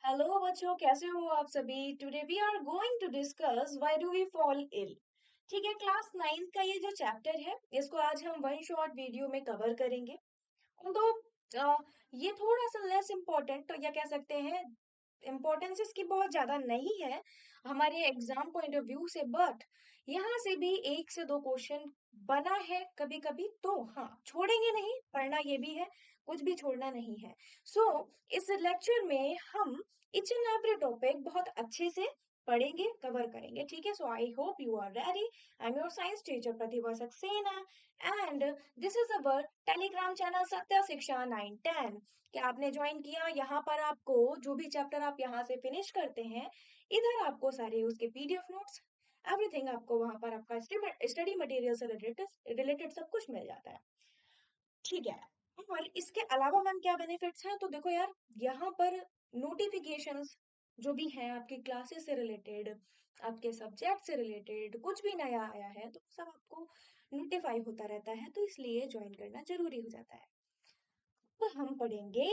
Hello बच्चों, कैसे हो आप सभी। Today we are going to discuss why do we fall ill. ठीक है, क्लास 9 का ये जो चैप्टर है इसको आज हम वन शॉर्ट वीडियो में कवर करेंगे। तो ये थोड़ा सा लेस इम्पोर्टेंट या कह सकते हैं इम्पोर्टेंस इसकी बहुत ज्यादा नहीं है हमारे एग्जाम पॉइंट ऑफ व्यू से, बट यहाँ से भी एक से दो क्वेश्चन बना है कभी कभी, तो हाँ छोड़ेंगे नहीं, पढ़ना ये भी है, कुछ भी छोड़ना नहीं है। सो इस लेक्चर में हम इच एंड एवरी टॉपिक बहुत अच्छे से पढ़ेंगे, कवर करेंगे। ठीक है, so I hope you are ready. I am your science teacher Pratibha Saxena and this is our Telegram channel Satya Shiksha 910। क्या आपने ज्वाइन किया? यहाँ पर आपको जो भी चैप्टर आप यहाँ से फिनिश करते हैं, इधर आपको सारे उसके पीडीएफ नोट्स एवरीथिंग आपको वहां पर आपका स्टडी मटेरियल से रिलेटेड रिलेटेड सब कुछ मिल जाता है। ठीक है, और इसके अलावा मैम क्या बेनिफिट्स हैं? तो देखो यार, यहाँ पर नोटिफिकेशंस जो भी हैं आपकी क्लासेस से रिलेटेड, आपके सब्जेक्ट से रिलेटेड कुछ भी नया आया है तो सब आपको नोटिफाई होता रहता है, तो इसलिए ज्वाइन करना जरूरी हो जाता है। तो हम पढ़ेंगे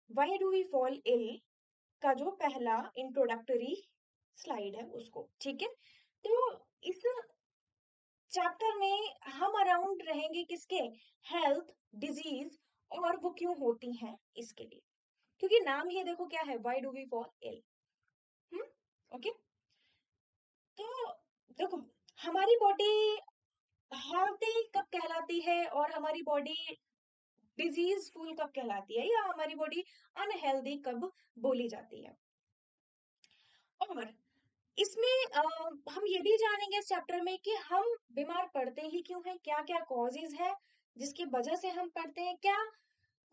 why do we fall ill का जो पहला इंट्रोडक्टरी स्लाइड है उसको। ठीक है, तो इस चैप्टर में हम अराउंड रहेंगे किसके? हेल्थ, डिजीज और वो क्यों होती हैं इसके लिए, क्योंकि नाम ही देखो क्या है, why do we fall ill. Okay, तो देखो, हमारी बॉडी हेल्थी कब कहलाती है और हमारी बॉडी डिजीज फुल कब कहलाती है, या हमारी बॉडी अनहेल्दी कब बोली जाती है। और इसमें हम ये भी जानेंगे इस चैप्टर में कि हम बीमार पड़ते ही क्यों हैं, क्या क्या कॉजेज है जिसकी वजह से हम पड़ते हैं, क्या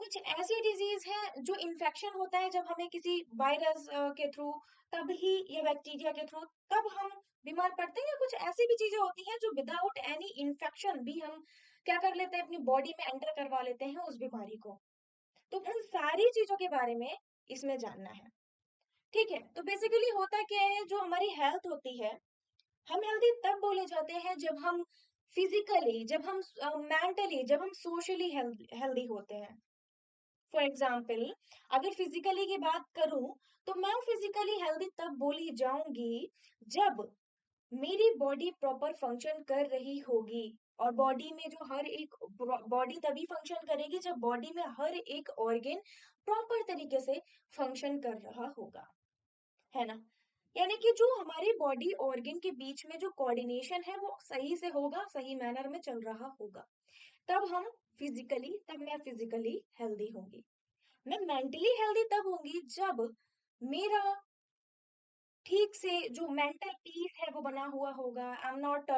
कुछ ऐसी डिजीज है जो इन्फेक्शन होता है जब हमें किसी वायरस के थ्रू, तब ही या बैक्टीरिया के थ्रू तब हम बीमार पड़ते हैं, या कुछ ऐसी भी चीजें होती हैं जो विदाउट एनी इन्फेक्शन भी हम क्या कर लेते हैं, अपनी बॉडी में एंटर करवा लेते हैं उस बीमारी को। तो उन सारी चीजों के बारे में इसमें जानना है। ठीक है, तो बेसिकली होता क्या है, जो हमारी हेल्थ होती है, हम हेल्दी तब बोले जाते हैं जब हम फिजिकली, जब हम मेंटली, जब हम सोशली हेल्दी होते हैं। फॉर एग्जाम्पल, अगर फिजिकली की बात करूं तो मैं फिजिकली हेल्दी तब बोली जाऊंगी जब मेरी बॉडी प्रॉपर फंक्शन कर रही होगी। और बॉडी में जो हर एक बॉडी तभी फंक्शन करेगी जब बॉडी में हर एक ऑर्गन प्रॉपर तरीके से फंक्शन कर रहा होगा, है ना। यानी कि जो हमारी बॉडी ऑर्गन के बीच में जो कोऑर्डिनेशन है वो सही से होगा, सही मैनर में चल रहा होगा, तब मैं फिजिकली हेल्दी होंगी। मैं मेंटली हेल्दी तब होंगी जब मेरा ठीक से जो मेंटल पीस है वो बना हुआ होगा। I am not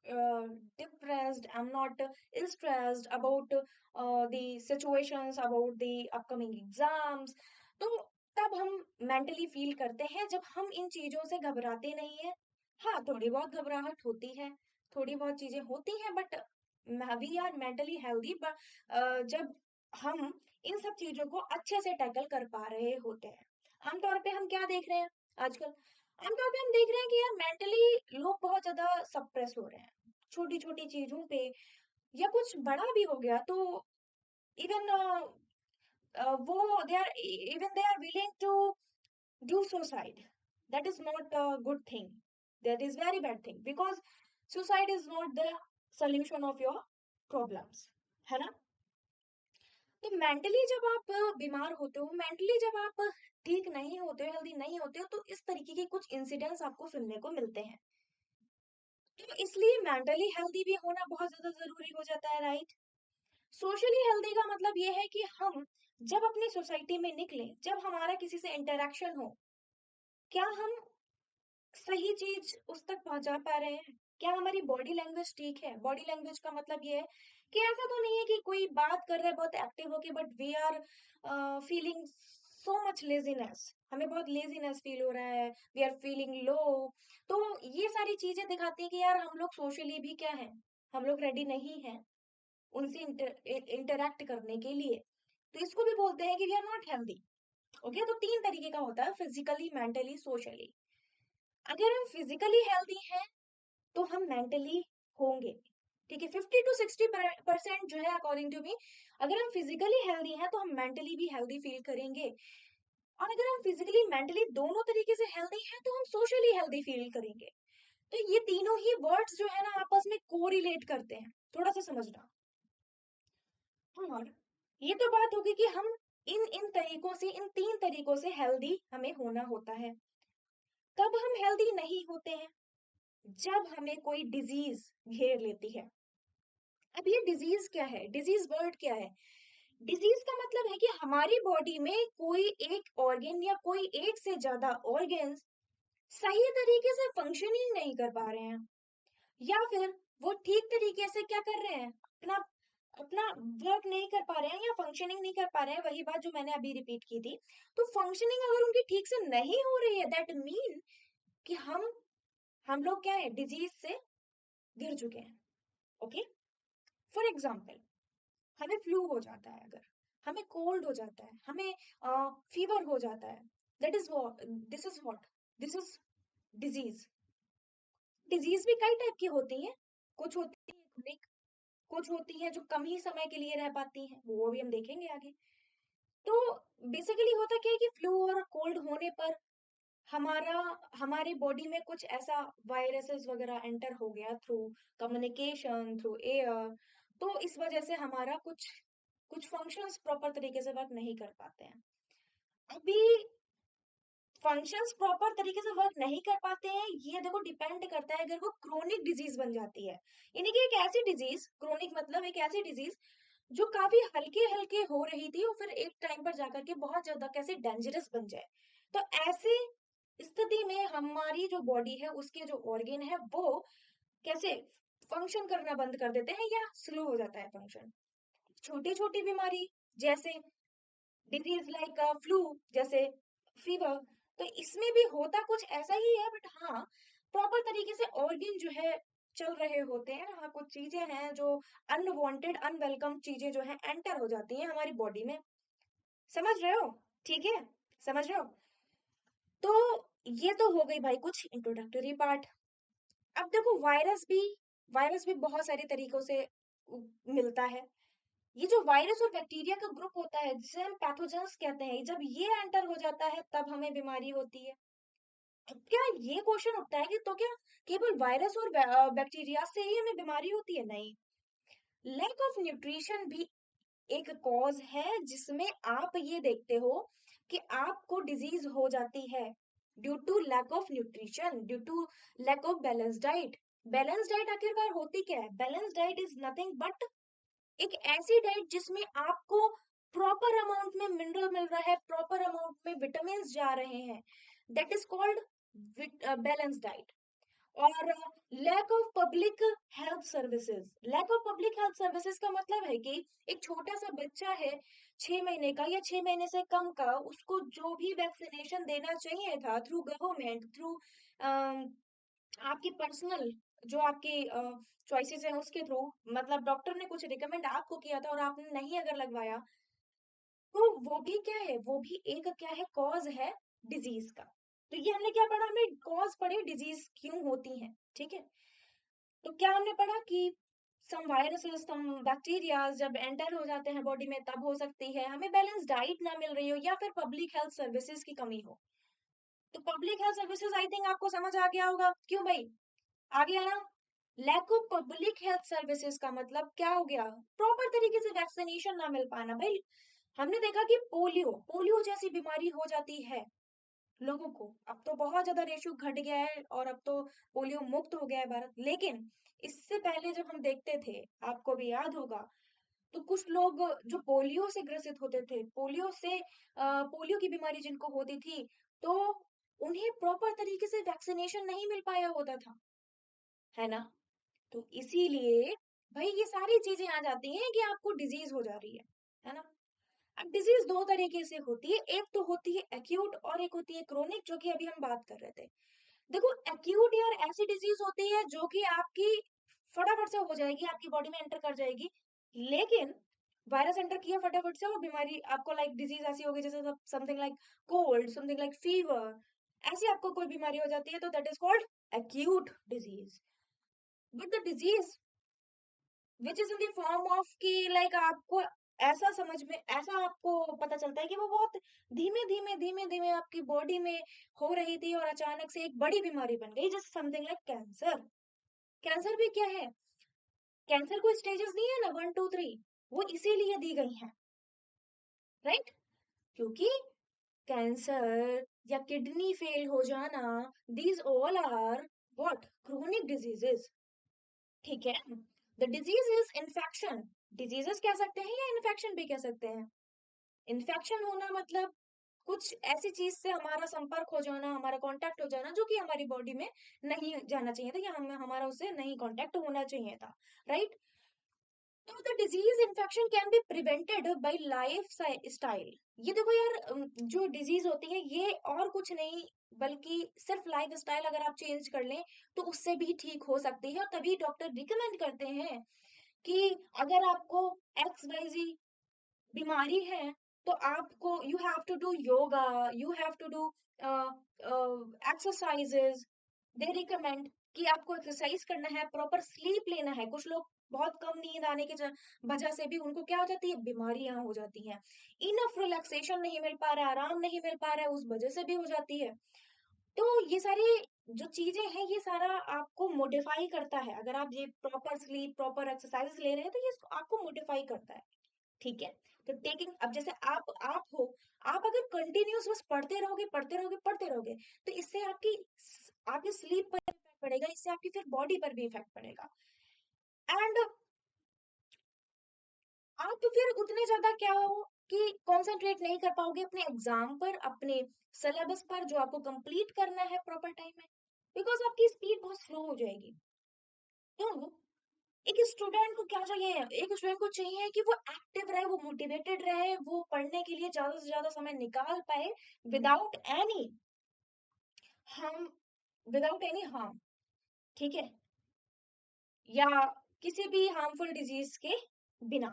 depressed, I am not stressed about the situations, about the upcoming exams. तो तब हम मेंटली फील करते हैं जब हम इन चीजों से घबराते नहीं है। हाँ, थोड़ी बहुत घबराहट होती है, थोड़ी बहुत चीजें होती हैं, but we are mentally healthy जब हम इन सब चीजों को अच्छे से टैकल कर पा रहे होते हैं। आमतौर पे हम क्या देख रहे हैं आजकल? आमतौर पे हम देख रहे हैं कि यार मेंटली लोग बहुत ज्यादा सप्रेस हो रहे हैं छोटी छोटी चीजों पे, या कुछ बड़ा भी हो गया तो इवन वो they are even they are willing to do suicide. That is not a good thing, that is very bad thing, because suicide is not the solution of your problems, है ना। तो मेंटली जब आप बीमार होते हो, mentally जब आप ठीक नहीं होते हो, हेल्दी नहीं होते हो, तो इस तरीके के कुछ इंसिडेंट्स आपको सुनने को मिलते हैं। तो इसलिए मेंटली हेल्दी भी होना बहुत ज्यादा जरूरी हो जाता है, राइट। सोशली हेल्दी का मतलब ये है कि हम जब अपनी सोसाइटी में निकले, जब हमारा किसी से इंटरेक्शन हो, क्या हम सही चीज उस तक पहुंचा पा रहे हैं, क्या हमारी बॉडी लैंग्वेज ठीक है। बॉडी लैंग्वेज का मतलब ये है कि ऐसा तो नहीं है कि कोई बात कर रहा है बहुत एक्टिव होके, but we are feeling so much laziness, हमें बहुत लेजीनेस फील हो रहा है, वी आर फीलिंग लो। तो ये सारी चीजें दिखाती है कि यार हम लोग सोशली भी क्या है, हम लोग रेडी नहीं है उनसे इंटरैक्ट करने के लिए। तो इसको भी बोलते हैं कि we are not healthy. Okay, तो तीन तरीके का होता है, फिजिकली, मेंटली, सोशली। अगर हम फिजिकली हेल्दी हैं तो हम मेंटली होंगे। ठीक है, 50 to 60% जो है अकॉर्डिंग टू मी, अगर हम फिजिकली हेल्दी हैं तो हम मेंटली भी हेल्दी फील करेंगे। और अगर हम फिजिकली मेंटली दोनों तरीके से हेल्दी हैं तो हम सोशली हेल्दी फील करेंगे। तो ये तीनों ही वर्ड्स जो है ना आपस में कोरिलेट करते हैं, थोड़ा सा समझना। और ये तो बात होगी कि हम इन इन तरीकों से, इन तीन तरीकों से हेल्दी हमें होना होता है। कब हम हेल्दी नहीं होते हैं? जब हमें कोई डिजीज घेर लेती है। अब ये डिजीज क्या है, डिजीज वर्ड क्या है? डिजीज का मतलब है कि हमारी बॉडी में कोई एक ऑर्गन या कोई एक से ज्यादा ऑर्गन्स सही तरीके से फंक्शनिंग नहीं कर पा रहे हैं, या फिर वो ठीक तरीके से क्या कर रहे हैं, अपना अपना वर्क नहीं कर पा रहे हैं या फंक्शनिंग नहीं कर पा रहे हैं। वही बात जो मैंने अभी रिपीट की थी। तो फंक्शनिंग अगर उनकी ठीक से नहीं हो रही है, दैट मीन कि हम लोग क्या है, डिजीज से गिर चुके हैं। ओके, फॉर एग्जाम्पल, हमें फ्लू हो जाता है, अगर हमें कोल्ड हो जाता है, हमें फीवर हो जाता है, that is what, this is what, this is disease. Disease भी कई टाइप की होती हैं। कुछ होती है chronic, कुछ होती हैं जो कम ही समय के लिए रह पाती हैं, वो भी हम देखेंगे आगे। तो बेसिकली होता क्या है कि फ्लू और कोल्ड होने पर हमारा हमारी बॉडी में कुछ ऐसा वायरसेस वगैरह एंटर हो गया थ्रू कम्युनिकेशन, थ्रू एयर। तो इस वजह से हमारा कुछ कुछ फंक्शंस प्रॉपर तरीके से वर्क नहीं कर पाते हैं। अभी फंक्शंस प्रॉपर तरीके से वर्क नहीं कर पाते हैं, ये देखो डिपेंड करता है अगर वो क्रोनिक डिजीज बन जाती है। यानी कि एक ऐसी डिजीज, क्रोनिक मतलब एक ऐसी डिजीज जो काफी हल्के हल्के हो रही थी और फिर एक टाइम पर जाकर के बहुत ज्यादा कैसे डेंजरस बन जाए। तो ऐसे स्थिति में हमारी जो बॉडी है, उसके जो ऑर्गन है, वो कैसे फंक्शन करना बंद कर देते हैं या स्लो हो जाता है फंक्शन। छोटी छोटी बीमारी जैसे डिजीज लाइक फ्लू, जैसे फीवर, तो इसमें भी होता कुछ ऐसा ही है, बट हाँ, प्रॉपर तरीके से ऑर्गन जो है चल रहे होते हैं। हाँ, कुछ चीजें हैं जो अनवांटेड अनवेलकम चीजें जो है एंटर हो जाती हैं हमारी बॉडी में। समझ रहे हो? ठीक है, समझ रहे हो? तो ये तो हो गई भाई कुछ इंट्रोडक्टरी पार्ट। अब देखो, वायरस भी बहुत सारे तरीकों से मिलता है। ये जो वायरस और बैक्टीरिया का ग्रुप होता है जिसे हम पैथोजेंस कहते हैं, जब ये एंटर हो जाता है तब हमें बीमारी होती है। अब क्या ये क्वेश्चन उठता है कि तो क्या केवल वायरस और बैक्टीरिया से ही हमें बीमारी होती है? नहीं, लैक ऑफ न्यूट्रिशन भी एक कॉज है जिसमें आप ये देखते हो कि आपको डिजीज हो जाती है due to lack of nutrition, due to lack of balance diet. Balance diet आखिरकार होती क्या है? Balance diet is nothing but एक ऐसी डाइट जिसमें आपको प्रॉपर अमाउंट में मिनरल मिल रहा है, प्रॉपर अमाउंट में विटामिन जा रहे हैं, that is called balance diet. और lack of public health services, lack of public health services का मतलब है कि एक छोटा सा बच्चा है, 6 महीने का या 6 महीने से कम का, उसको जो भी वैक्सीनेशन देना चाहिए था थ्रू गवर्नमेंट, थ्रू आपकी पर्सनल जो आपकी चॉइसेस हैं उसके थ्रू, मतलब डॉक्टर ने कुछ रिकमेंड आपको किया था और आपने नहीं अगर लगवाया, तो वो भी क्या है, वो भी एक क्या है, कॉज है डिजीज का। तो ये हमने क्या पढ़ा? हमने कॉज पढ़े डिजीज क्यों होती हैं, ठीक है। तो क्या हमने पढ़ा कि सम वायरसेस, सम बैक्टीरिया जब एंटर हो जाते हैं बॉडी में तब हो सकती है, हमें बैलेंस डाइट ना मिल रही हो या फिर पब्लिक हेल्थ सर्विसेज की कमी हो। तो public health services I think आपको समझ आ गया होगा, क्यों भाई? आ गया ना? Lack of public health services का मतलब क्या हो गया? प्रॉपर तरीके से वैक्सीनेशन ना मिल पाना भाई। हमने देखा कि पोलियो पोलियो जैसी बीमारी हो जाती है लोगों को। अब तो बहुत ज्यादा रेशियो घट गया है और अब तो पोलियो मुक्त हो गया है भारत, लेकिन इससे पहले जब हम देखते थे, आपको भी याद होगा, तो कुछ लोग जो पोलियो से ग्रसित होते थे, पोलियो की बीमारी जिनको होती थी, तो उन्हें प्रॉपर तरीके से वैक्सीनेशन नहीं मिल पाया होता था, है ना? तो इसीलिए भाई ये सारी चीजें आ जाती हैं कि आपको डिजीज हो जा रही है ना? अब डिजीज दो तरीके से होती है, एक तो होती है एक्यूट और एक होती है क्रोनिक, जो कि अभी हम बात कर रहे थे। देखो, एक्यूट यार ऐसी डिजीज होती है जो कि आपकी फटाफट से हो जाएगी, आपकी बॉडी में एंटर कर जाएगी, लेकिन वायरस एंटर किया फटाफट से और बीमारी आपको, लाइक डिजीज ऐसी होगी जैसे something like cold, something like fever, ऐसी आपको कोई बीमारी हो जाती है, तो that is called acute disease. But the disease which is in the form of कि लाइक आपको ऐसा समझ में ऐसा आपको पता चलता है कि वो बहुत धीमे-धीमे आपकी बॉडी में हो रही थी और अचानक से एक बड़ी बीमारी बन गई, जैसे समथिंग लाइक कैंसर। कैंसर भी क्या है? कैंसर को स्टेजेस नहीं है ना 1, 2, 3, वो इसीलिए दी गई हैं, राइट? क्योंकि कैंसर या किडनी फेल हो जाना, these all are what? Chronic diseases, ठीक है? The disease is infection. Diseases कह सकते हैं या इन्फेक्शन भी कह सकते हैं। इन्फेक्शन होना मतलब कुछ ऐसी चीज से हमारा संपर्क हो जाना, हमारा कांटेक्ट हो जाना जो कि हमारी बॉडी में नहीं जाना चाहिए था या हमारा उससे नहीं कांटेक्ट होना चाहिए था, राइट? तो the disease infection can be prevented by life style. ये देखो यार, जो डिजीज होती है ये और कुछ नहीं बल्कि सिर्फ लाइफ स्टाइल अगर आप चेंज कर लें तो उससे भी ठीक हो सकती है, और तभी डॉक्टर रिकमेंड करते हैं कि अगर आपको एक्स वाई जी बीमारी है तो आपको you have to do yoga, you have to do exercises. They recommend कि आपको एक्सरसाइज करना है, प्रॉपर स्लीप लेना है। कुछ लोग बहुत कम नींद आने की वजह से भी उनको क्या हो जाती है, बीमारियां हो जाती हैं। इनफ रिलैक्सेशन नहीं मिल पा रहा है, आराम नहीं मिल पा रहा है, उस वजह से भी हो जाती है। तो ये सारी जो चीजें हैं ये सारा आपको मोडिफाई करता है। अगर आप ये प्रॉपर स्लीप प्रॉपर एक्सरसाइज ले रहे हैं तो ये आपको मोडिफाई करता है, ठीक है? तो टेकिंग, अब जैसे आप हो, आप अगर कंटिन्यूस बस पढ़ते रहोगे तो इससे आपकी स्लीप पर इफेक्ट पड़ेगा, इससे आपकी फिर बॉडी पर भी इफेक्ट पड़ेगा। एंड आप तो फिर उतने ज्यादा क्या हो कि कंसंट्रेट नहीं कर पाओगे अपने एग्जाम पर, अपने सिलेबस पर जो आपको कंप्लीट करना है प्रॉपर टाइम में, बिकॉज आपकी स्पीड बहुत स्लो हो जाएगी। तो एक स्टूडेंट को क्या चाहिए, एक स्टूडेंट को चाहिए कि वो एक्टिव रहे, वो मोटिवेटेड रहे, वो पढ़ने के लिए ज्यादा से ज्यादा समय निकाल पाए without any harm, without any harm, ठीक है? या किसी भी हार्मफुल डिजीज के बिना।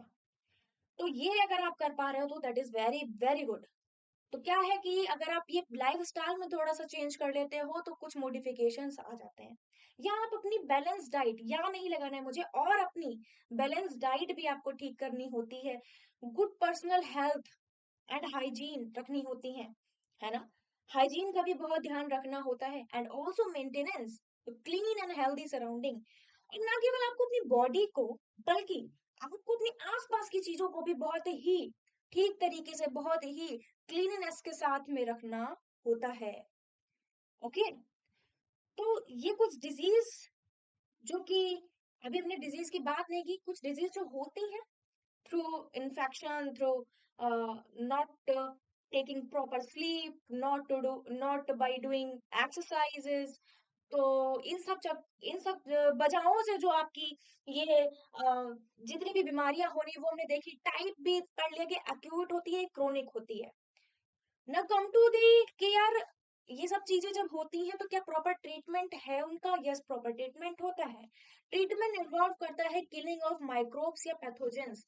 तो ये अगर आप कर पा रहे हो तो that is very very good. तो क्या है कि अगर आप ये लाइफस्टाइल में थोड़ा सा चेंज कर लेते हो तो कुछ मॉडिफिकेशंस आ जाते हैं। या आप अपनी बैलेंस डाइट, या नहीं लगाना है मुझे, और अपनी बैलेंस डाइट भी आपको ठीक करनी होती है। Good personal health and hygiene रखनी होती है ना? हाइजीन का भी बहुत ध्यान रखना होता है, and also maintenance clean and healthy surrounding. और ना केवल आपको अपनी बॉडी को बल्कि आपको अपने आसपास की चीजों को भी बहुत ही ठीक तरीके से, बहुत ही क्लीननेस के साथ में रखना होता है। ओके, तो ये कुछ डिजीज जो कि अभी हमने डिजीज की बात नहीं की, कुछ डिजीज जो होती है through infection, through not taking proper sleep, not by doing exercises। तो इन सब वजहों से जो आपकी ये जितनी भी बीमारियां हो रही वो हमने देखी। टाइप भी पढ़ लिया कि एक्यूट होती है, क्रोनिक होती है। ना कम टू दी कि यार ये सब चीजें जब होती हैं तो क्या प्रॉपर ट्रीटमेंट है उनका? यस, प्रॉपर ट्रीटमेंट होता है। ट्रीटमेंट इन्वॉल्व करता है किलिंग ऑफ माइक्रोब्स या पैथोजेंस।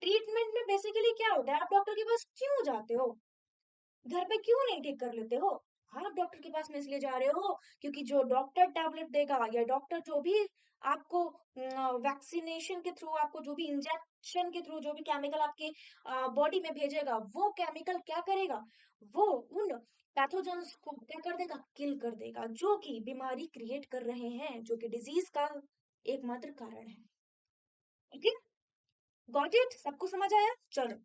ट्रीटमेंट में बेसिकली क्या होता है, आप डॉक्टर के पास क्यों जाते हो? घर पे क्यों नहीं ठीक कर लेते हो? आप डॉक्टर के पास में इसलिए जा रहे हो क्योंकि जो डॉक्टर टैबलेट देगा या डॉक्टर जो भी आपको वैक्सीनेशन के थ्रू, आपको जो भी इंजेक्शन के थ्रू जो भी केमिकल आपके बॉडी में भेजेगा, वो केमिकल क्या करेगा, वो उन पैथोजेंस को क्या कर देगा, किल कर देगा, जो कि बीमारी क्रिएट कर रहे हैं, जो कि डिजीज का एकमात्र कारण है। Okay, got it? सबको समझ आया? चलो,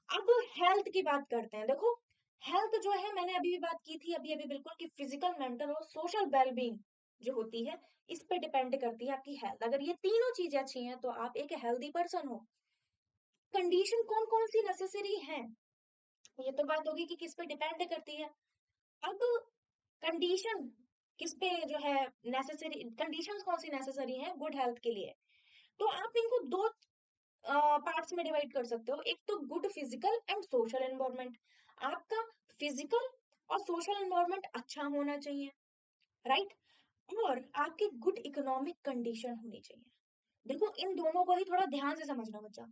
अब हेल्थ की बात करते हैं। देखो, हेल्थ जो है मैंने अभी भी बात की थी अभी अभी बिल्कुल, कि फिजिकल, मेंटल और सोशल वेलबींग जो होती है इस पे डिपेंड करती है आपकी हेल्थ। अगर ये तीनों चीजें अच्छी हैं तो आप एक हेल्दी पर्सन हो। कंडीशन कौन कौन सी नेसेसरी है, ये तो बात होगी कि किस पे डिपेंड करती है। अब कंडीशन किस पे जो है नेसेसरी, कंडीशंस कौन सी नेसेसरी हैं गुड हेल्थ के लिए, तो आप इनको दो पार्ट्स में डिवाइड कर सकते हो। एक तो good physical and social environment. आपका फिजिकल और सोशल एनवायरनमेंट अच्छा होना चाहिए, राइट? और आपकी गुड इकोनॉमिक कंडीशन होनी चाहिए। देखो, इन दोनों को ही थोड़ा ध्यान से समझना बच्चा।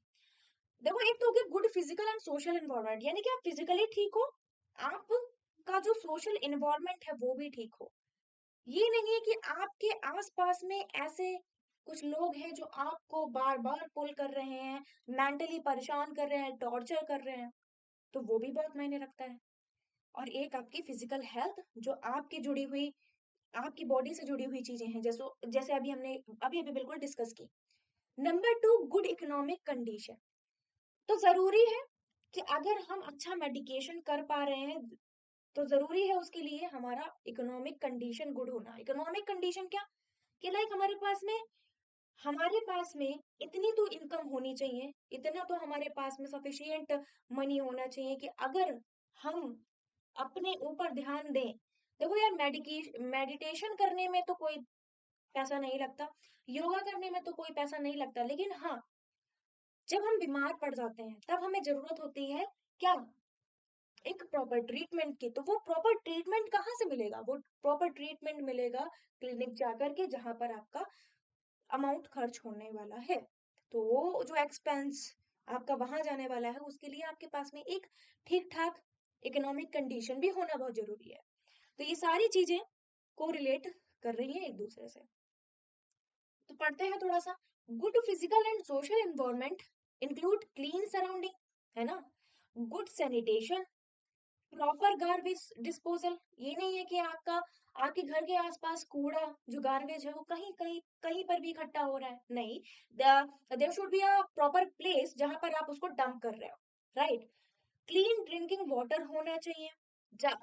देखो, एक तो हो गया good physical and social environment, यानी कि आप फिजिकली ठीक हो, आपका जो सोशल एनवायरनमेंट है वो भी ठीक हो। ये नहीं है कि आपके आसपास में ऐसे कुछ लोग हैं जो आपको बार बार पुल कर रहे हैं, मेंटली परेशान कर रहे हैं, टॉर्चर कर रहे हैं, तो वो भी बहुत मायने रखता है। और एक आपकी फिजिकल हेल्थ जो आपकी जुड़ी हुई, आपकी बॉडी से जुड़ी हुई चीजें हैं, जैसे जैसे अभी हमने अभी अभी बिल्कुल डिस्कस की। Number two, good economic condition. तो जरूरी है कि अगर हम अच्छा मेडिकेशन कर पा रहे हैं, तो जरूरी है उसके लिए हमारा इकोनॉमिक कंडीशन गुड होना। इकोनॉमिक कंडीशन क्या, कि लाइक हमारे पास में इतनी तो इनकम होनी चाहिए, इतना तो हमारे पास में सफिशिएंट मनी होना चाहिए कि अगर हम अपने ऊपर ध्यान दें। देखो यार, मेडिटेशन करने में तो कोई पैसा नहीं लगता, योगा करने में तो कोई पैसा नहीं लगता, लेकिन हाँ, जब हम बीमार पड़ जाते हैं तब हमें जरूरत होती है क्या, एक प्रॉपर ट्रीटमेंट की। तो वो प्रॉपर ट्रीटमेंट कहाँ से मिलेगा, वो प्रॉपर ट्रीटमेंट मिलेगा क्लिनिक जाकर के, जहां पर आपका अमाउंट खर्च होने वाला है। तो वो जो एक्सपेंस आपका वहां जाने वाला है, उसके लिए आपके पास में एक ठीक ठाक इकोनॉमिक कंडीशन भी होना बहुत जरूरी है। तो ये सारी चीजें को रिलेट कर रही है एक दूसरे से। तो पढ़ते हैं थोड़ा सा। Good physical and social environment include clean surrounding, है ना, good sanitation, proper garbage disposal. ये नहीं है कि आपके घर के आसपास कूड़ा जो गार्बेज है वो कहीं कहीं कहीं पर भी इकट्ठा हो रहा है, नहीं। There should be a proper place जहां पर आप उसको डंप कर रहे हो, राइट। क्लीन ड्रिंकिंग वाटर होना चाहिए।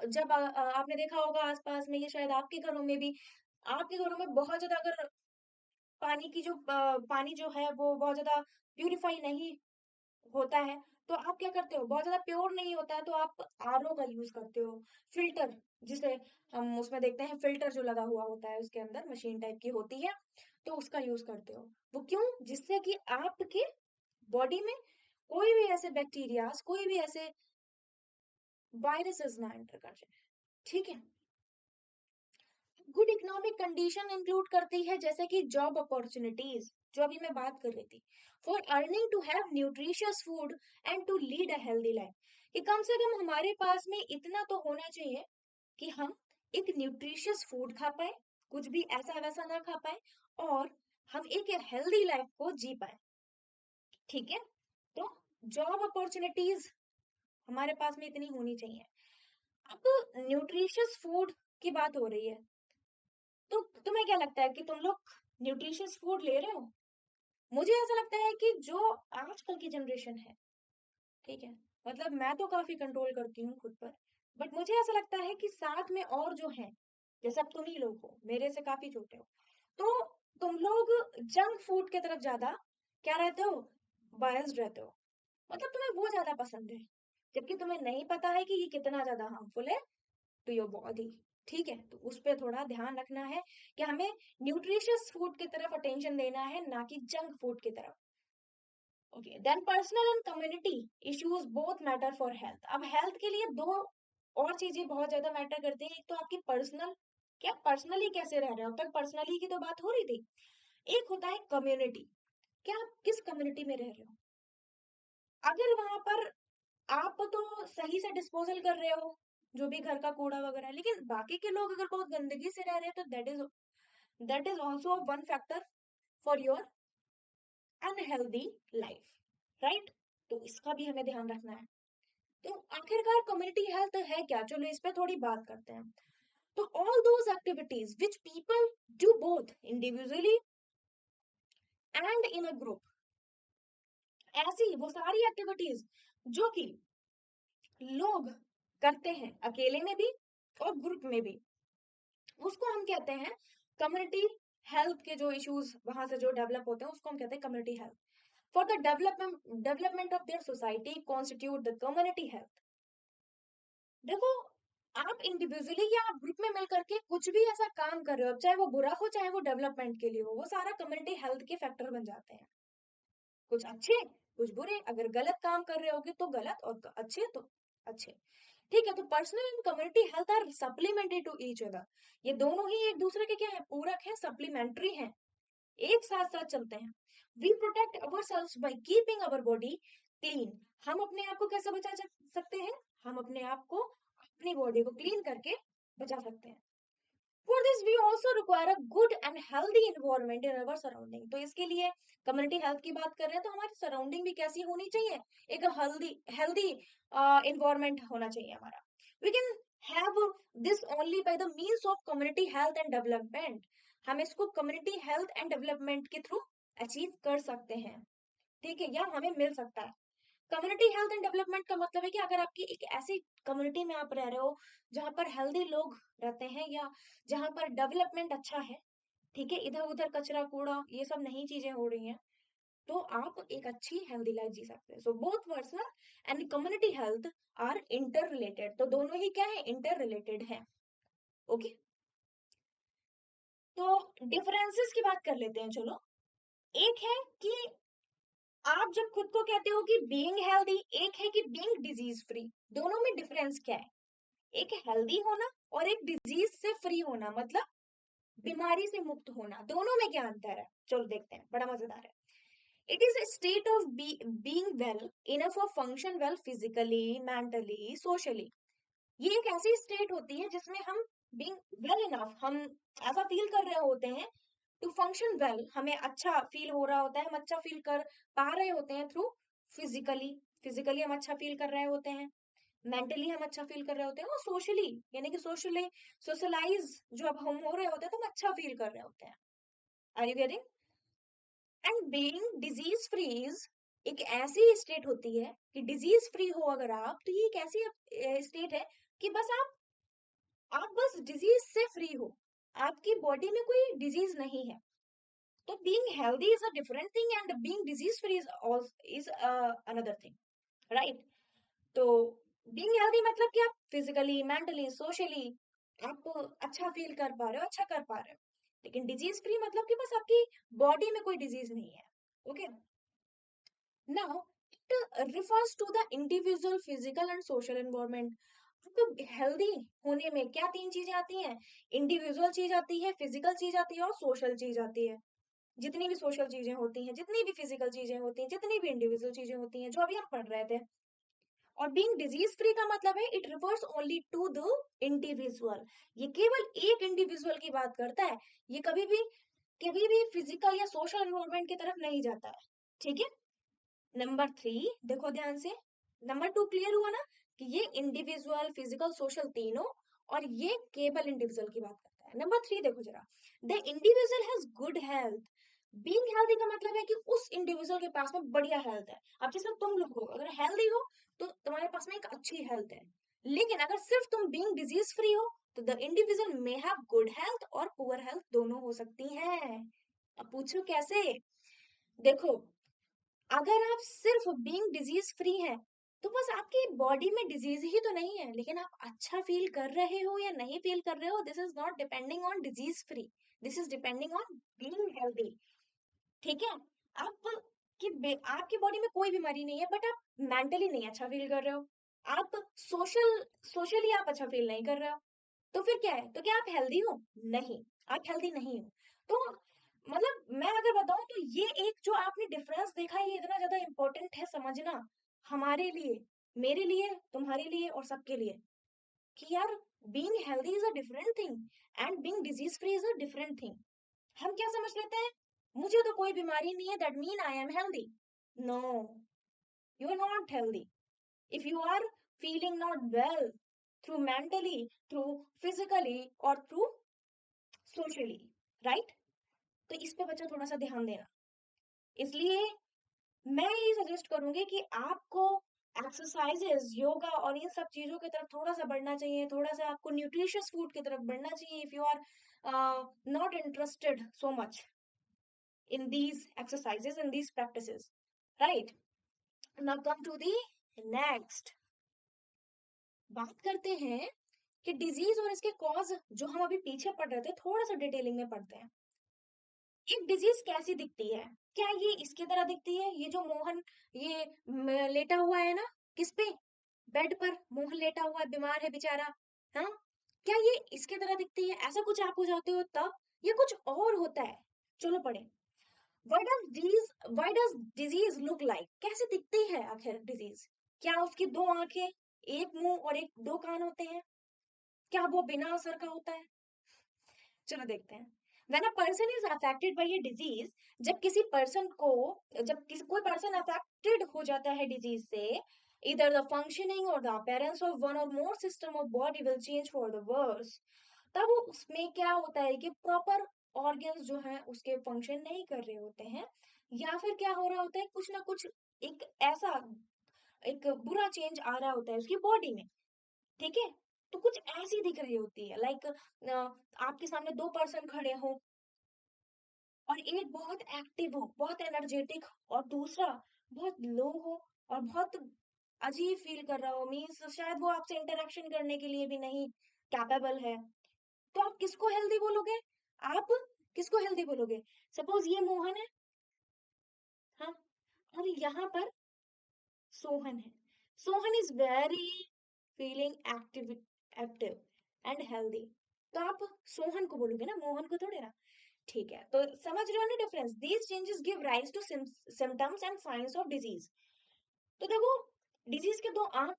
जब आपने देखा होगा आसपास में, ये शायद आपके घरों में भी, आपके घरों में बहुत ज्यादा अगर पानी जो है वो बहुत ज्यादा प्यूरिफाई नहीं होता है, तो आप क्या करते हो, बहुत ज्यादा प्योर नहीं होता है, तो आप आरओ का यूज करते हो। फिल्टर, जिसे हम उसमें देखते हैं, फिल्टर जो लगा हुआ होता है उसके अंदर मशीन टाइप की होती है, तो उसका यूज करते हो। वो क्यों, जिससे कि आपके बॉडी में कोई भी ऐसे बैक्टीरियाज, कोई भी ऐसे वायरसेस ना एंटर कर जाए, ठीक है। गुड इकोनॉमिक कंडीशन इंक्लूड करती है जैसे कि जॉब अपॉर्चुनिटीज, जो अभी मैं बात कर रही थी, for earning to have nutritious food and to lead a healthy life. कि कम से कम हमारे पास में इतना तो होना चाहिए कि हम एक न्यूट्रिशियस फूड खा पाए, कुछ भी ऐसा वैसा ना खा पाए, और हम एक हेल्दी लाइफ को जी पाए, ठीक है। तो जॉब अपॉर्चुनिटीज हमारे पास में इतनी होनी चाहिए। अब न्यूट्रिशियस फूड की बात हो रही है, तो तुम्हें क्या लगता है कि तुम लोग न्यूट्रिशियस फूड ले रहे हो? मुझे ऐसा लगता है कि जो आजकल की जनरेशन है, ठीक है, मतलब मैं तो काफी कंट्रोल करती हूँ खुद पर, बट मुझे ऐसा लगता है कि साथ में और जो है, जैसे अब तुम ही लोग हो, मेरे से काफी छोटे हो, तो तुम लोग जंक फूड की तरफ ज्यादा क्या रहते हो, बायस्ड रहते हो। मतलब तुम्हें वो ज्यादा पसंद है, जबकि तुम्हें नहीं पता है कि ये कितना ज्यादा हार्मफुल है टू योर बॉडी, ठीक है। तो उस पर थोड़ा ध्यान रखना है कि हमें न्यूट्रिशियस फूड की तरफ अटेंशन देना है, ना कि जंक फूड की तरफ। Okay, then personal and community issues both matter for health. अब हेल्थ के लिए दो और चीजें बहुत ज्यादा मैटर करती हैं। एक तो आपकी पर्सनल, क्या पर्सनली कैसे रह रहे हो, अब तक पर्सनली की तो बात हो रही थी। एक होता है कम्युनिटी, क्या आप किस कम्युनिटी में रह रहे हो। अगर वहां पर आप तो सही से डिस्पोजल कर रहे हो जो भी घर का कूड़ा वगैरह है, लेकिन बाकी के लोग अगर बहुत गंदगी से रह रहे हैं, तो that is also one factor for your unhealthy life, right. तो इसका भी हमें ध्यान रखना है। तो आखिरकार कम्युनिटी हेल्थ है क्या, चलो इस पे थोड़ी बात करते हैं। तो all those activities which people do both individually and in a group, ऐसी वो सारी एक्टिविटीज जो कि लोग करते हैं अकेले में भी और ग्रुप में भी, उसको हम कहते हैं कम्युनिटी हेल्थ। के जो इश्यूज वहां से जो डेवलप होते हैं उसको हम कहते हैं community health. For the development of their society constitute the community health. देखो, आप इंडिविजुअली या आप ग्रुप में मिल करके कुछ भी ऐसा काम कर रहे हो, चाहे वो बुरा हो चाहे वो डेवलपमेंट के लिए हो, वो सारा कम्युनिटी हेल्थ के फैक्टर बन जाते हैं। कुछ अच्छे, कुछ बुरे, अगर गलत काम कर रहे होगे तो गलत, और अच्छे तो अच्छे, ठीक है। तो personal and community health are supplementary to each other. ये दोनों ही एक दूसरे के क्या है, पूरक है, सप्लीमेंट्री है, एक साथ साथ चलते हैं। We protect our cells by keeping our body clean. हम अपने आप को कैसे बचा सकते हैं, हम अपने आप को, अपनी बॉडी को क्लीन करके बचा सकते हैं। For this, we also require a good and healthy environment in our surrounding. तो इसके लिए कम्युनिटी हेल्थ की बात कर रहे हैं तो हमारी सराउंडिंग भी कैसी होनी चाहिए, एक हेल्दी हेल्दी environment होना चाहिए हमारा. We can have this only by the means of community health and development. हम इसको community health and development के थ्रू अचीव कर सकते हैं, ठीक है, या हमें मिल सकता है. कम्युनिटी हेल्थ एंड डेवलपमेंट का मतलब है कि अगर आपकी एक ऐसी कम्युनिटी में आप रह रहे हो जहां पर हेल्दी लोग रहते हैं या जहां पर डेवलपमेंट अच्छा है, ठीक है, इधर उधर कचरा कूड़ा ये सब नहीं चीजें हो रही हैं, तो आप एक अच्छी हेल्दी लाइफ जी सकते हैं. So both personal and community health are interrelated. तो दोनों ही क्या है, इंटर रिलेटेड है. ओके, तो डिफरेंसेस की बात कर लेते हैं. चलो, एक है कि आप जब खुद को कहते हो कि बीइंग हेल्दी, एक है कि बीइंग डिजीज फ्री. दोनों में डिफरेंस क्या है, एक हेल्दी होना और एक डिजीज से फ्री होना, मतलब बीमारी से मुक्त होना. दोनों में क्या अंतर है, चलो देखते हैं, बड़ा मजेदार है. It is a state of being well enough or function well physically, mentally, socially. ये एक ऐसी स्टेट होती है जिसमें हम being well enough, हम ऐसा फील कर रहे होते हैं, टू फंक्शन वेल, हमें अच्छा फील हो रहा होता है, हम अच्छा फील कर पा रहे होते हैं थ्रू फिजिकली, फिजिकली हम अच्छा फील कर रहे होते हैं, मेंटली हम अच्छा फील कर रहे होते हैं, और सोशली यानी कि सोशली सोशलाइज जो अब हम हो रहे होते हैं तो हम अच्छा फील कर रहे होते हैं. Are you getting? And being disease free is एक ऐसी स्टेट होती है कि डिजीज फ्री हो अगर आप, तो ये एक ऐसी स्टेट है कि बस आप बस डिजीज से फ्री हो, आपकी बॉडी में कोई डिजीज नहीं है. तो being healthy is a different thing and being disease free is another thing, right? तो बीइंग हेल्दी मतलब कि आप फिजिकली, मेंटली, सोशली आप अच्छा फील कर पा रहे हो, अच्छा कर पा रहे हो. लेकिन डिजीज फ्री मतलब कि बस आपकी बॉडी में कोई डिजीज नहीं है. Okay, now it refers to the individual physical and social environment. तो हेल्दी होने में क्या तीन चीजें आती हैं, इंडिविजुअल चीज आती है, फिजिकल चीज आती है और सोशल चीज आती है. जितनी भी सोशल चीजें होती हैं, जितनी भी फिजिकल चीजें होती हैं, जितनी भी इंडिविजुअल चीजें होती हैं, जो अभी हम पढ़ रहे थे. और बीइंग डिजीज फ्री का मतलब है it refers only to the individual. ये केवल एक इंडिविजुअल की बात करता है, ये कभी भी फिजिकल या सोशल एनवायरनमेंट की तरफ नहीं जाता है. ठीक है, नंबर 3 देखो ध्यान से. नंबर 2 क्लियर हुआ ना, कि ये इंडिविजुअल, फिजिकल, सोशल तीनों, और ये केवल इंडिविजुअल की बात करता है. नंबर 3 देखो जरा, the individual has good health. Being healthy का मतलब है कि उस इंडिविजुअल के पास में बढ़िया हेल्थ है. अब जैसे तुम लोग हो, अगर हेल्दी हो तो तुम्हारे पास में एक अच्छी हेल्थ है. लेकिन अगर सिर्फ तुम बीइंग डिजीज फ्री हो तो the individual may have good health और पुअर हेल्थ दोनों हो सकती है. अब पूछो कैसे. देखो, अगर आप सिर्फ बीइंग डिजीज फ्री हैं, तो बस आपकी बॉडी में डिजीज ही तो नहीं है, लेकिन आप अच्छा फील कर रहे हो या नहीं फील कर रहे हो, this is not depending on disease free, this is depending on being healthy. ठीक है, आप आपकी बॉडी में कोई बीमारी नहीं है, बट आप मेंटली नहीं अच्छा फील कर रहे हो, आप सोशली आप अच्छा फील नहीं कर रहे हो, तो फिर क्या है, तो क्या आप हेल्दी हो? नहीं, आप हेल्दी नहीं हो. तो मतलब मैं अगर बताऊं तो ये एक जो आपने डिफरेंस देखा है, ये इतना ज्यादा इंपॉर्टेंट है समझना, हमारे लिए, मेरे लिए, तुम्हारे लिए और सबके लिए, कि यार being healthy is a different thing and being disease free is a different thing. हम क्या समझ लेते हैं, मुझे तो कोई बीमारी नहीं है, that mean I am healthy. No, you are not healthy. If you are feeling not well through mentally, through physically और थ्रू सोशली, राइट? तो इस पे बच्चा थोड़ा सा ध्यान देना. इसलिए मैं ये सजेस्ट करूंगी कि आपको एक्सरसाइजेस, योगा और इन सब चीजों की तरफ थोड़ा सा बढ़ना चाहिए, थोड़ा सा आपको न्यूट्रिशियस फूड की तरफ बढ़ना चाहिए, if you are not interested so much in these exercises and these practices, right? Now come to the next. बात करते हैं कि डिजीज और इसके कॉज, जो हम अभी पीछे पढ़ रहे थे, थोड़ा सा डिटेलिंग में पढ़ते हैं. एक डिजीज कैसी दिखती है, क्या ये इसकी तरह दिखती है, ये जो मोहन, ये लेटा हुआ है ना, किस पे, बेड पर मोहन लेटा हुआ है, बीमार है बेचारा, हाँ, क्या ये इसके तरह दिखती है, ऐसा कुछ आप हो जाते हो तब, ये कुछ और होता है. चलो पढ़े. Why does disease look like? कैसे दिखती है आखिर डिजीज? क्या उसकी दो आंखें, एक मुंह और एक दो कान होते हैं? क्या वो बिना असर का होता है? चलो देखते हैं। When a person is affected by a disease, जब किसी कोई पर्सन अफेक्टेड हो जाता है डिजीज से, either the functioning or the appearance of one or more system of body will change for the worse. तब उसमें क्या होता है कि प्रॉपर ऑर्गन्स जो हैं उसके फंक्शन नहीं कर रहे होते हैं, या फिर क्या हो रहा होता है, कुछ ना कुछ एक ऐसा एक बुरा चेंज आ रहा होता है उसकी बॉडी में। ठीक है, तो कुछ ऐसी दिख रही होती है, लाइक आपके सामने दो पर्सन खड़े हो और एक बहुत एक्टिव हो, बहुत एनर्जेटिक, और दूसरा बहुत लो हो और बहुत अजीब फील कर रहा हो, मीन्स शायद वो आपसे इंटरेक्शन करने के लिए भी नहीं कैपेबल है। तो आप किसको हेल्दी बोलोगे? आप किसको हेल्दी बोलोगे? सपोज ये मोहन है, हाँ, और यहाँ पर सोहन है। Sohan is very feeling active, active and healthy. तो आप सोहन को बोलोगे ना, मोहन को थोड़े ना। ठीक है, तो समझ रहे हो ना difference? These changes give rise to symptoms and signs of disease. तो देखो, डिजीज के दो आंख,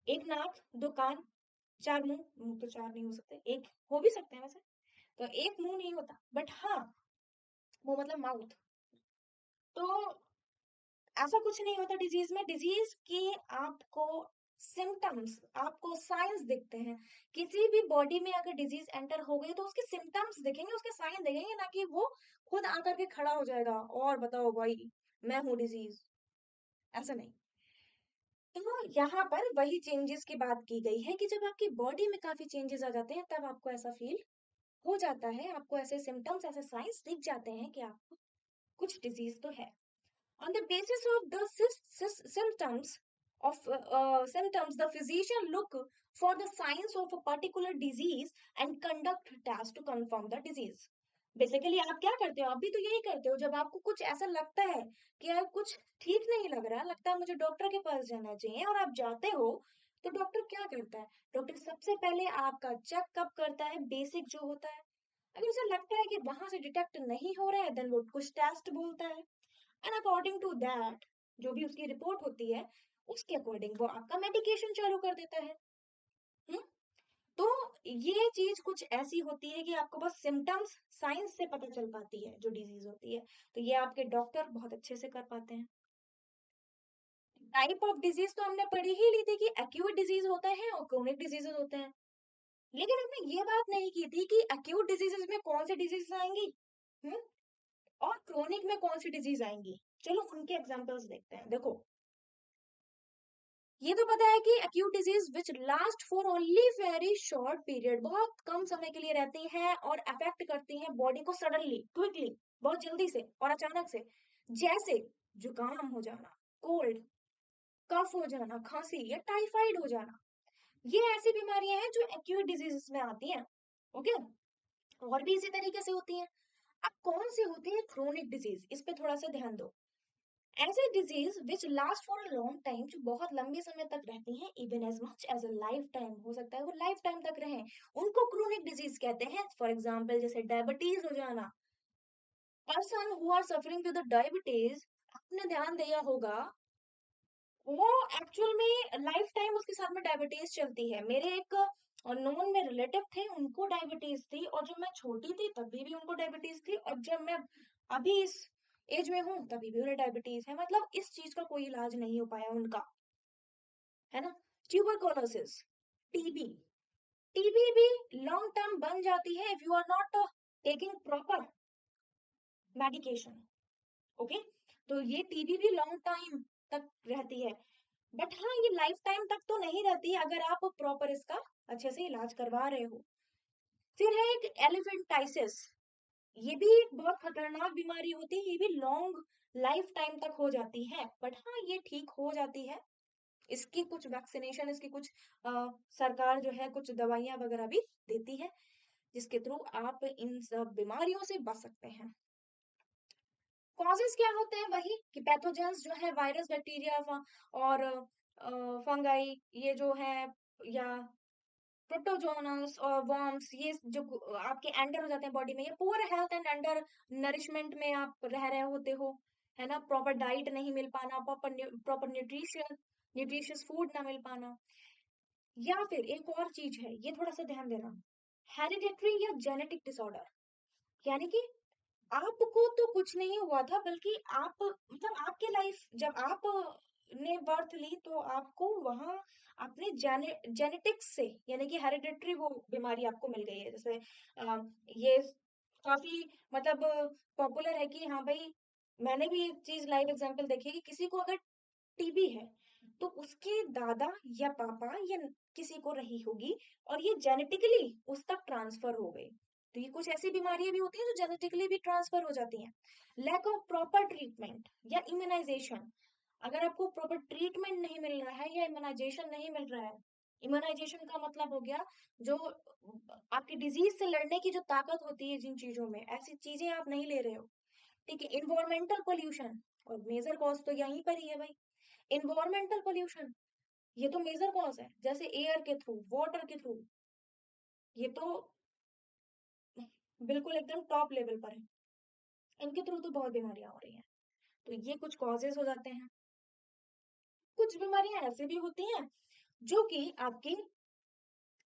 एक नाक, दो कान, चार मुंह, मुंह तो चार नहीं हो सकते, एक हो भी सकते हैं वैसे, तो एक मुंह नहीं होता, बट हाँ, वो मतलब माउथ। तो ऐसा कुछ नहीं होता डिजीज में। डिजीज के आपको सिम्टम्स, आपको साइंस दिखते हैं। किसी भी बॉडी में अगर डिजीज एंटर हो गई तो उसके सिम्टम्स दिखेंगे, उसके साइन दिखेंगे, ना कि वो खुद आकर के खड़ा हो जाएगा और बताओ भाई मैं हूँ डिजीज, ऐसा नहीं। तो यहाँ पर वही चेंजेस की बात की गई है कि जब आपकी बॉडी में काफी चेंजेस आ जाते हैं तब आपको ऐसा फील हो जाता है, आपको ऐसे सिम्टम्स, ऐसे साइंस दिख जाते हैं कि आपको कुछ डिजीज तो है। On the basis of the symptoms, the physician look for the signs of a particular disease and conduct tests to confirm the disease. Basically आप क्या करते हो? आप भी तो यही करते हो, जब आपको कुछ ऐसा लगता है कि यार कुछ ठीक नहीं लग रहा, लगता है मुझे डॉक्टर के पास जाना चाहिए, और आप जाते हो, तो डॉक्टर क्या करता है? डॉक्टर सबसे पहले आपका चेकअप करता है, बेसिक जो होता है। अगर उसे लगता है कि वहां से डिटेक्ट नहीं हो रहा है, देन वो कुछ टेस्ट बोलता है, एंड अकॉर्डिंग टू दैट, जो भी उसकी रिपोर्ट होती है, उसके अकॉर्डिंग वो आपका मेडिकेशन चालू कर देता है। हम्म? तो ये चीज कुछ ऐसी होती है कि आपको बस सिम्टम्स, साइंस से पता चल पाती है जो डिजीज होती है, तो ये आपके डॉक्टर बहुत अच्छे से कर पाते हैं। टाइप ऑफ डिजीज तो हमने पढ़ी ही ली थी कि एक्यूट डिजीज होते हैं और क्रोनिक डिजीजेस होते हैं, लेकिन हमने ये बात नहीं की थी कि एक्यूट डिजीजेस में कौन सी डिजीज आएंगी, हम्म, और क्रोनिक में कौन सी डिजीज आएंगी। चलो उनके एग्जांपल्स देखते हैं। देखो, ये तो पता है कि acute disease which last for only very short period, बहुत कम समय के लिए रहती हैं और अफेक्ट करती हैं बॉडी को सडनली, क्विकली, बहुत जल्दी से और अचानक से। जैसे जुकाम हो जाना, कोल्ड, कफ हो जाना, खांसी या टाइफाइड हो जाना, ये ऐसी बीमारियां हैं जो एक्यूट डिजीज में आती हैं। ओके, और भी इसी तरीके से होती हैं। अब कौन सी होती है क्रोनिक डिजीज, इस पे थोड़ा सा ध्यान दो। ऐसे disease which last for a long time, जो बहुत लंबे समय तक रहती हैं, even as much as a lifetime, हो सकता है वो लाइफ टाइम तक रहें, उनको क्रोनिक डिजीज कहते हैं। फॉर एग्जांपल जैसे डायबिटीज हो जाना। Person who are suffering with diabetes, आपने ध्यान दिया होगा, वो एक्चुअल में लाइफ टाइम उसके साथ में डायबिटीज चलती है। मेरे एक नोन में रिलेटिव थे, उनको डायबिटीज थी, और जब मैं छोटी थी तभी भी उनको डायबिटीज थी, और जब मैं अभी इस एज में हूँ तभी भी उन्हें डायबिटीज है। मतलब इस चीज का कोई इलाज नहीं हो पाया उनका, है ना। ट्यूबरकुलोसिस, टीबी, टीबी भी लॉन्ग टर्म बन जाती है if you are not taking proper medication. Okay, तो ये टीबी भी लॉन्ग टाइम तक रहती है, बट हाँ, ये लाइफ टाइम तक तो नहीं रहती अगर आप प्रॉपर इसका अच्छे से इलाज करवा रहे हो। फिर है एक एलिफेंटाइसिस, ये भी एक बहुत खतरनाक बीमारी होती है, ये भी लॉन्ग लाइफ टाइम तक हो जाती है, बट हाँ ये ठीक हो जाती है। इसकी कुछ वैक्सीनेशन, इसकी कुछ सरकार जो है कुछ दवाइयां वगैरह भी देती है, जिसके थ्रू आप इन सब बीमारियों से बच सकते हैं। कॉजेस क्या होते हैं? वही कि पैथोजेंस जो है, वायरस, बैक्टीरिया और फंगाई, ये जो है, या प्रोटोजोनस और वर्म्स, ये जो आपके एंटर हो जाते हैं बॉडी में, ये poor health and under nourishment में आप रह रहे होते हो, है ना। प्रॉपर डाइट नहीं मिल पाना, प्रॉपर न्यूट्रिशियस फूड ना मिल पाना, या फिर एक और चीज है, ये थोड़ा सा ध्यान देना। हेरिडेटरी या जेनेटिक डिसऑर्डर, यानी कि आपको तो कुछ नहीं हुआ था, बल्कि आप मतलब आपके लाइफ जब आप ने बर्थ ली तो आपको वहां अपने जेनेटिक्स से, यानी कि हेरिडेटरी वो बीमारी आपको मिल गई है। जैसे ये काफी मतलब पॉपुलर है कि हाँ भाई, मैंने भी एक चीज लाइव एग्जांपल देखी है कि किसी को अगर टीबी है तो उसके दादा या पापा या किसी को रही होगी और ये जेनेटिकली उस तक ट्रांसफर हो गई। तो ये कुछ ऐसी बीमारियां भी होती हैं जो जेनेटिकली भी ट्रांसफर हो जाती हैं। लैक ऑफ प्रॉपर ट्रीटमेंट या इम्यूनाइजेशन, अगर आपको प्रॉपर ट्रीटमेंट नहीं मिल रहा है या इम्यूनाइजेशन नहीं मिल रहा है, इम्यूनाइजेशन का मतलब हो गया जो आपकी डिजीज से लड़ने की जो ताकत होती है जिन चीजों में, ऐसी चीजें आप नहीं ले रहे हो। ठीक है, इन्वायरमेंटल पोल्यूशन, और मेजर कॉज तो यहीं पर ही है भाई, इन्वायरमेंटल पोल्यूशन। ये तो मेजर कॉज है, जैसे एयर के थ्रू, वाटर के थ्रू, ये तो बिल्कुल एकदम टॉप लेवल पर है। इनके थ्रू तो बहुत बीमारियां हो रही हैं। तो ये कुछ कॉजेज हो जाते हैं। कुछ बीमारियां ऐसे भी होती हैं जो कि आपकी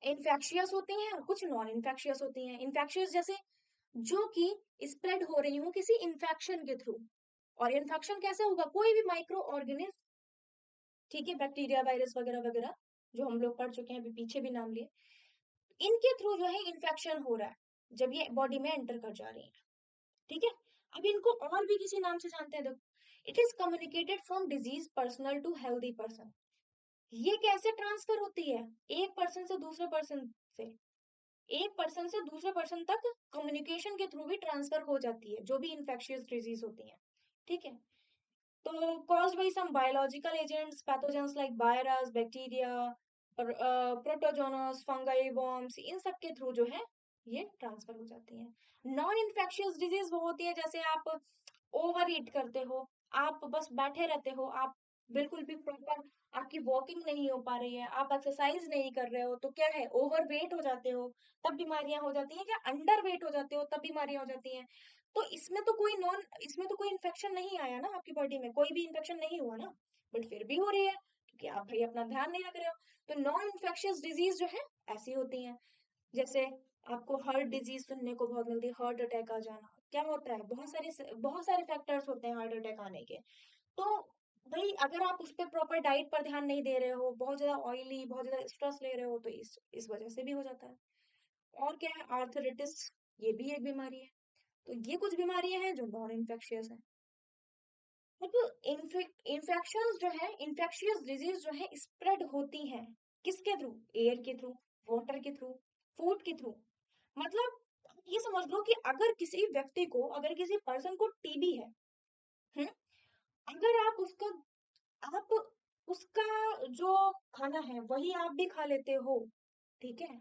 इन्फेक्शियस होती हैं और कुछ नॉन इन्फेक्शियस होती हैं। इन्फेक्शियस जैसे जो कि स्प्रेड हो रही हो किसी इन्फेक्शन के थ्रू। और इन्फेक्शन कैसे होगा, कोई भी माइक्रो ऑर्गेनिज्म, ठीक है, बैक्टीरिया, वायरस वगैरह वगैरह, जो हम लोग पढ़ चुके हैं, अभी पीछे भी नाम लिए, इनके थ्रू जो है इन्फेक्शन हो रहा है जब ये बॉडी में एंटर कर जा रही है। ठीक है, अब इनको और भी किसी नाम से जानते हैं, देखो, it is communicated from disease personal to healthy person. ये कैसे ट्रांसफर होती है, एक पर्सन से दूसरे पर्सन से, एक पर्सन से दूसरे पर्सन तक कम्युनिकेशन के थ्रू भी ट्रांसफर हो जाती है जो भी इन्फेक्शियस डिजीज होती है। ठीक है, तो caused by some biological agents, pathogens like virus, bacteria, protozoans, fungi, worms, इन सब के थ्रू जो है ये ट्रांसफर हो जाती है। नॉन इन्फेक्शियस डिजीज वो होती है जैसे आप ओवर ईट करते हो, आप बस बैठे रहते हो, आप बिल्कुल भी प्रॉपर आपकी वॉकिंग नहीं हो पा रही है, आप एक्सरसाइज नहीं कर रहे हो, तो क्या है, ओवर वेट हो जाते हो, तब बीमारियां हो जाती हैं, या अंडर वेट हो जाते हो तब बीमारियां हो जाती हैं। तो इसमें तो कोई इन्फेक्शन नहीं आया ना, आपकी बॉडी में कोई भी इन्फेक्शन नहीं हुआ ना, बट फिर भी हो रही है क्योंकि आप भाई अपना ध्यान नहीं रख रहे हो। तो नॉन इन्फेक्शियस डिजीज जो है ऐसी होती हैं। जैसे आपको हार्ट डिजीज सुनने को बहुत मिलती है, हार्ट अटैक आ जाना, क्या होता है, बहुत सारे फैक्टर्स होते हैं हार्ट अटैक आने के। तो भाई अगर आप उस पर प्रॉपर डाइट पर ध्यान नहीं दे रहे हो, बहुत ज्यादा ऑयली, बहुत ज्यादा स्ट्रेस ले रहे हो, तो इस वजह से भी हो जाता है। और क्या है, आर्थराइटिस, ये भी एक बीमारी है। तो ये कुछ बीमारियां हैं जो नॉन इन्फेक्शियस है। मतलब इन्फेक्शन जो है, इन्फेक्शियस डिजीज जो है स्प्रेड होती हैं किसके थ्रू, एयर के थ्रू, वाटर के थ्रू, फूड के थ्रू। मतलब ये समझ लो कि अगर किसी व्यक्ति को, अगर किसी पर्सन को टीबी है, हम्म, अगर आप उसका जो खाना है वही आप भी खा लेते हो, ठीक है,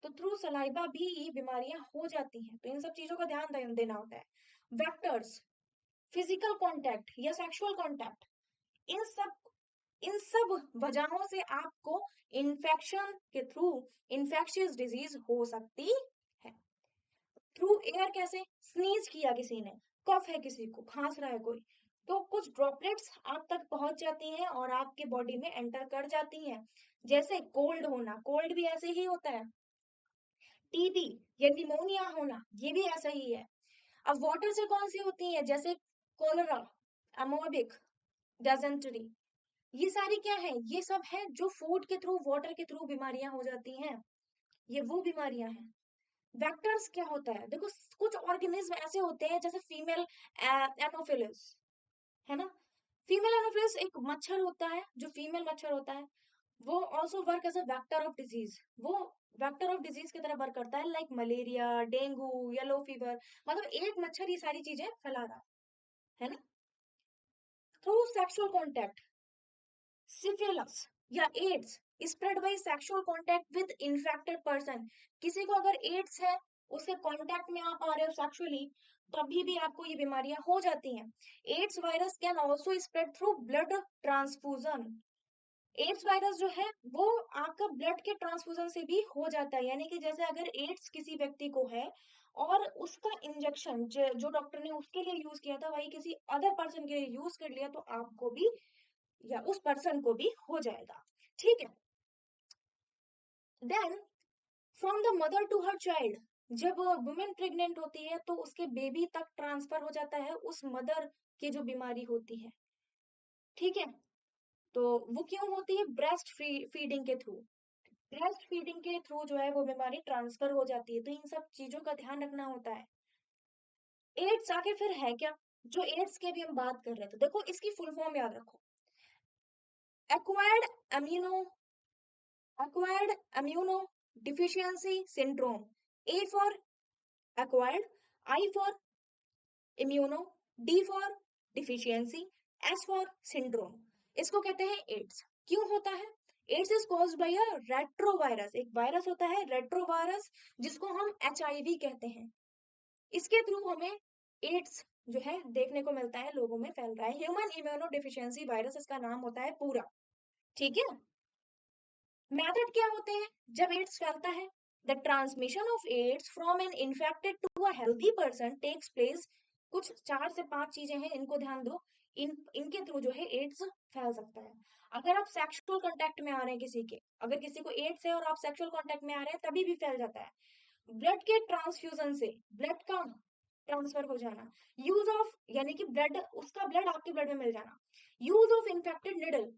तो थ्रू सलाइवा भी ये बीमारियां हो जाती हैं। तो इन सब चीजों का ध्यान देना होता है। वेक्टर्स, फिजिकल कांटेक्ट या सेक्सुअल कांटेक्ट, इन सब इन सब वजहों से आपको इन्फेक्शन के थ्रू इन्फेक्शियस डिजीज हो सकती है। थ्रू एयर कैसे, स्नीज किया किसी ने, कफ है किसी को, खांस रहा है कोई, तो कुछ ड्रॉपलेट्स आप तक पहुंच जाती हैं और आपके बॉडी में एंटर कर जाती हैं। जैसे कोल्ड होना, कोल्ड भी ऐसे ही होता है। टीबी या निमोनिया होना, ये भी ऐसा ही है। अब वाटर से कौन सी होती है, जैसे कोलरा, अमोबिक, डेजेंट्री, ये सारी क्या है, ये सब है जो फूड के थ्रू, वाटर के थ्रू बीमारियां हो जाती हैं। ये वो बीमारियां हैं। वेक्टर्स क्या होता है, देखो, कुछ ऑर्गेनिज्म ऐसे होते हैं जैसे फीमेल एनोफिलिस, है ना, फीमेल एनोफिलिस एक मच्छर होता है, जो फीमेल मच्छर होता है, वो also work as a vector of disease. वो वेक्टर ऑफ डिजीज की तरह वर्क करता है, like malaria, dengue, yellow fever, मतलब एक मच्छर ये सारी चीजें फैला रहा है ना। थ्रू सेक्सुअल कॉन्टेक्ट, सिफिलिस या AIDS spread by sexual contact with infected person. किसी को अगर एड्स है, उसके कांटेक्ट में आप आ रहे हो सेक्सुअली, तभी भी आपको ये बीमारियां हो जाती हैं। AIDS virus can also spread through blood transfusion. AIDS virus जो है वो आपका ब्लड के ट्रांसफ्यूजन से भी हो जाता है, यानी कि जैसे अगर एड्स किसी व्यक्ति को है और उसका इंजेक्शन जो डॉक्टर ने उसके लिए यूज किया था वही किसी अदर पर्सन के लिए यूज कर लिया, तो आपको भी या उस पर्सन को भी हो जाएगा। ठीक है, then from the mother to her child, जब वुमेन प्रेग्नेंट होती है तो उसके बेबी तक ट्रांसफर हो जाता है उस मदर की जो बीमारी होती है, ठीक है। तो वो क्यों होती है? ब्रेस्ट फीडिंग के थ्रू। ब्रेस्ट फीडिंग के थ्रू जो है वो बीमारी ट्रांसफर हो जाती है, तो इन सब चीजों का ध्यान रखना होता है। एड्स आके फिर है क्या? जो एड्स की भी हम बात कर रहे थे, देखो इसकी फुल फॉर्म याद रखो। Acquired amino acquired immunodeficiency syndrome. A for acquired, I for immuno, D for deficiency, S for syndrome. इसको कहते हैं एड्स। क्यों होता है? AIDS is caused by a retrovirus. एक वायरस होता है रेट्रोवायरस, जिसको हम HIV कहते हैं। इसके थ्रू हमें एड्स जो है देखने को मिलता है, लोगों में फैल रहा है। ह्यूमन इम्यूनो डिफिशियंसी वायरस इसका नाम होता है पूरा, ठीक है। मेथड क्या होते हैं जब एड्स फैलता है? The transmission of AIDS from an infected to a healthy person takes place. कुछ 4 से 5 चीजें हैं, इनको ध्यान दो। इनके थ्रू जो है एड्स फैल सकता है। अगर आप सेक्सुअल कांटेक्ट में आ रहे हैं किसी के, अगर किसी को एड्स है और आप सेक्सुअल कांटेक्ट में आ रहे हैं, तभी भी फैल जाता है। ब्लड के ट्रांसफ्यूजन से, ब्लड का ट्रांसफर हो जाना, यूज ऑफ यानी कि ब्लड, उसका ब्लड आपके ब्लड में मिल जाना, यूज ऑफ इन्फेक्टेड निडल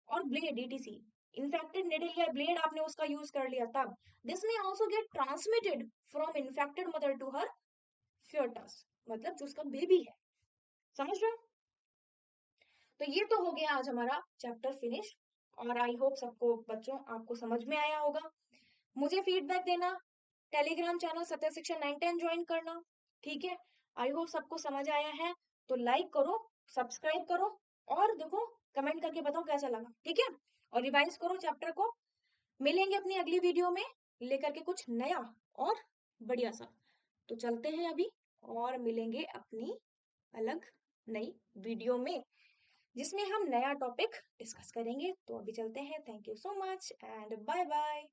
और ब्लेड ETC। इन्फेक्टेड निडल या ब्लेड आपने उसका यूज कर लिया तब, this may also get transmitted from infected mother to her fetus, मतलब जो उसका बेबी है। समझ रहे हो? तो ये तो हो गया आज हमारा चैप्टर फिनिश, और आई होप सबको, बच्चों आपको समझ में आया होगा। मुझे फीडबैक देना, Telegram channel Satya Shiksha 910 join करना, ठीक है। आई होप सबको समझ आया है, तो लाइक करो, सब्सक्राइब करो, और देखो कमेंट करके बताओ कैसा लगा, ठीक है। और रिवाइज करो चैप्टर को। मिलेंगे अपनी अगली वीडियो में लेकर के कुछ नया और बढ़िया सा। तो चलते हैं अभी, और मिलेंगे अपनी अलग नई वीडियो में, जिसमें हम नया टॉपिक डिस्कस करेंगे। तो अभी चलते हैं। Thank you so much and bye bye.